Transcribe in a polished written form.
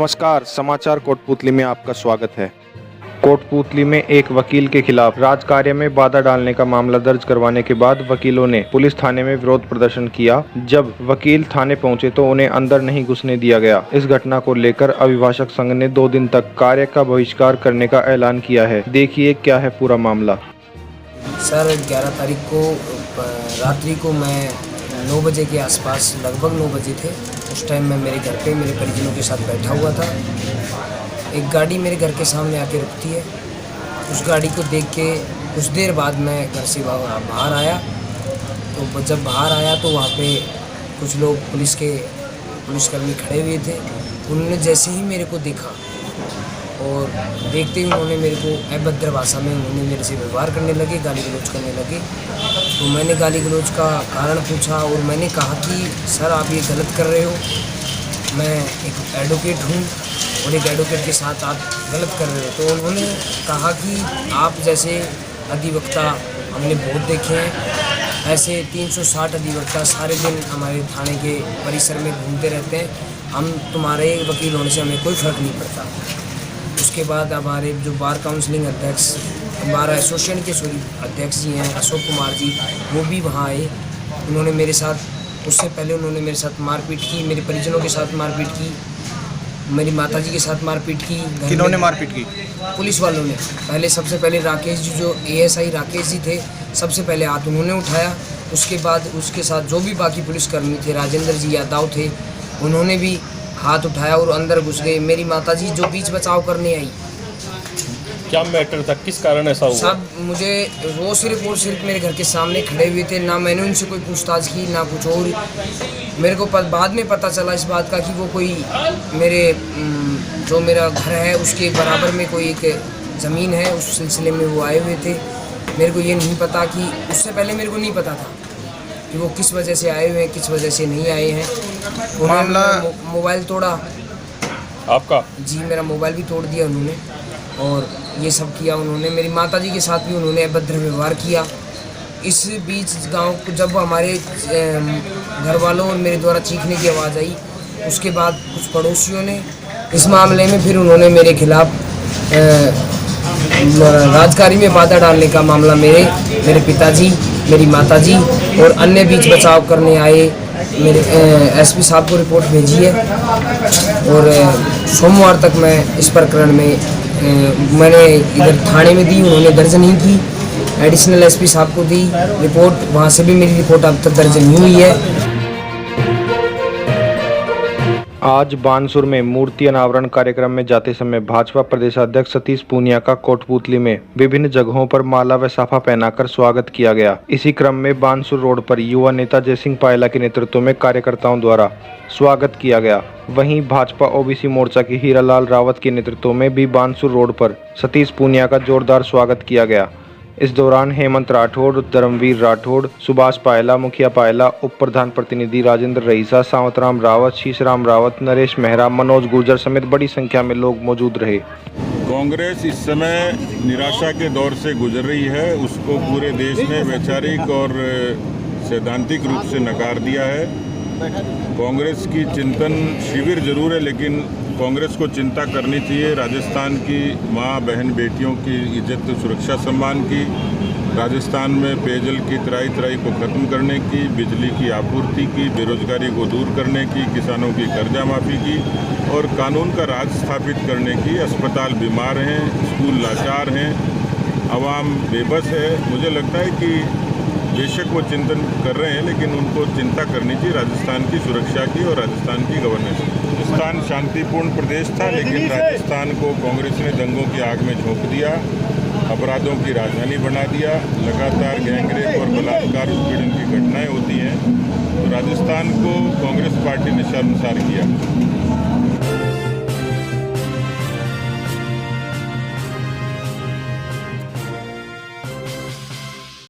नमस्कार, समाचार कोटपूतली में आपका स्वागत है। कोटपूतली में एक वकील के खिलाफ राजकार्य में बाधा डालने का मामला दर्ज करवाने के बाद वकीलों ने पुलिस थाने में विरोध प्रदर्शन किया। जब वकील थाने पहुंचे तो उन्हें अंदर नहीं घुसने दिया गया। इस घटना को लेकर अभिभाषक संघ ने 2 दिन तक कार्य का बहिष्कार करने का ऐलान किया है। देखिए क्या है पूरा मामला। सर 11 तारीख को रात्रि को मैं 9 बजे के आसपास, लगभग 9 बजे थे, उस टाइम मैं मेरे घर पे मेरे परिजनों के साथ बैठा हुआ था। एक गाड़ी मेरे घर के सामने आके रुकती है। उस गाड़ी को देख के कुछ देर बाद मैं घर से बाहर आया। तो जब बाहर आया तो वहाँ पे कुछ लोग पुलिसकर्मी खड़े हुए थे। उन्होंने जैसे ही मेरे को देखा और देखते ही उन्होंने मेरे को अभद्र भाषा में उन्होंने मेरे से व्यवहार करने लगे, गाली गलौज करने लगे। तो मैंने गाली गलौज का कारण पूछा और मैंने कहा कि सर आप ये गलत कर रहे हो, मैं एक एडवोकेट हूँ और एक एडवोकेट के साथ आप गलत कर रहे हो। तो उन्होंने कहा कि आप जैसे अधिवक्ता हमने बहुत देखे हैं, ऐसे 360 अधिवक्ता सारे दिन हमारे थाने के परिसर में घूमते रहते हैं, हम तुम्हारे वकील होने से हमें कोई फ़र्क नहीं पड़ता। उसके बाद हमारे जो बार काउंसलिंग अध्यक्ष, बार एसोसिएशन के अध्यक्ष जी हैं अशोक कुमार जी, वो भी वहाँ आए। उन्होंने मेरे साथ, उससे पहले उन्होंने मेरे साथ मारपीट की, मेरे परिजनों के साथ मारपीट की, मेरी माताजी के साथ मारपीट की। किन्होंने मारपीट की? पुलिस वालों ने। सबसे पहले राकेश जी, जो एएसआई राकेश जी थे, सबसे पहले हाथ उन्होंने उठाया। उसके बाद उसके साथ जो भी बाकी पुलिसकर्मी थे, राजेंद्र जी यादव थे, उन्होंने भी हाथ उठाया और अंदर घुस गए। मेरी माताजी जो बीच बचाव करने आई। क्या मैटर था, किस कारण ऐसा हुआ? सब मुझे वो सिर्फ और सिर्फ मेरे घर के सामने खड़े हुए थे, ना मैंने उनसे कोई पूछताछ की ना कुछ और। मेरे को बाद में पता चला इस बात का कि वो कोई मेरे जो मेरा घर है उसके बराबर में कोई एक ज़मीन है, उस सिलसिले में वो आए हुए थे। मेरे को ये नहीं पता कि उससे पहले मेरे को नहीं पता था कि वो किस वजह से आए हुए हैं, किस वजह से नहीं आए हैं। मामला मोबाइल तोड़ा आपका? जी, मेरा मोबाइल भी तोड़ दिया उन्होंने और ये सब किया उन्होंने। मेरी माताजी के साथ भी उन्होंने अभद्र व्यवहार किया। इस बीच गांव को जब हमारे घर वालों और मेरे द्वारा चीखने की आवाज़ आई, उसके बाद कुछ पड़ोसियों ने इस मामले में फिर उन्होंने मेरे खिलाफ राजकार्य में बाधा डालने का मामला मेरे पिताजी, मेरी माताजी और अन्य बीच बचाव करने आए मेरे एसपी साहब को रिपोर्ट भेजी है। और सोमवार तक मैं इस प्रकरण में मैंने इधर थाने में दी, उन्होंने दर्ज नहीं की। एडिशनल एसपी साहब को दी रिपोर्ट, वहाँ से भी मेरी रिपोर्ट अब तक दर्ज नहीं हुई है। आज बानसूर में मूर्ति अनावरण कार्यक्रम में जाते समय भाजपा प्रदेशाध्यक्ष सतीश पूनिया का कोटपूतली में विभिन्न जगहों पर माला व साफा पहनाकर स्वागत किया गया। इसी क्रम में बानसूर रोड पर युवा नेता जयसिंह पायला के नेतृत्व में कार्यकर्ताओं द्वारा स्वागत किया गया। वहीं भाजपा ओबीसी मोर्चा की हीरालाल रावत के नेतृत्व में भी बानसूर रोड पर सतीश पूनिया का जोरदार स्वागत किया गया। इस दौरान हेमंत राठौड़, धर्मवीर राठौड़, सुभाष पायला, मुखिया पायला, उप प्रधान प्रतिनिधि राजेंद्र रईसा, सावतराम रावत, शीशराम रावत, नरेश मेहरा, मनोज गुर्जर समेत बड़ी संख्या में लोग मौजूद रहे। कांग्रेस इस समय निराशा के दौर से गुजर रही है। उसको पूरे देश ने वैचारिक और सैद्धांतिक रूप से नकार दिया है। कांग्रेस की चिंतन शिविर जरूर है, लेकिन कांग्रेस को चिंता करनी चाहिए राजस्थान की माँ बहन बेटियों की इज्जत सुरक्षा सम्मान की, राजस्थान में पेयजल की तराई को ख़त्म करने की, बिजली की आपूर्ति की, बेरोजगारी को दूर करने की, किसानों की कर्जा माफ़ी की और कानून का राज स्थापित करने की। अस्पताल बीमार हैं, स्कूल लाचार हैं, आवाम बेबस है। मुझे लगता है कि बेशक वो चिंतन कर रहे हैं, लेकिन उनको चिंता करनी चाहिए राजस्थान की सुरक्षा की और राजस्थान की गवर्नेंस की। राजस्थान शांतिपूर्ण प्रदेश था, लेकिन राजस्थान को कांग्रेस ने दंगों की आग में झोंक दिया, अपराधों की राजधानी बना दिया। लगातार गैंगरेप और बलात्कार उत्पीड़न की घटनाएं होती हैं। तो राजस्थान को कांग्रेस पार्टी ने शर्मसार किया।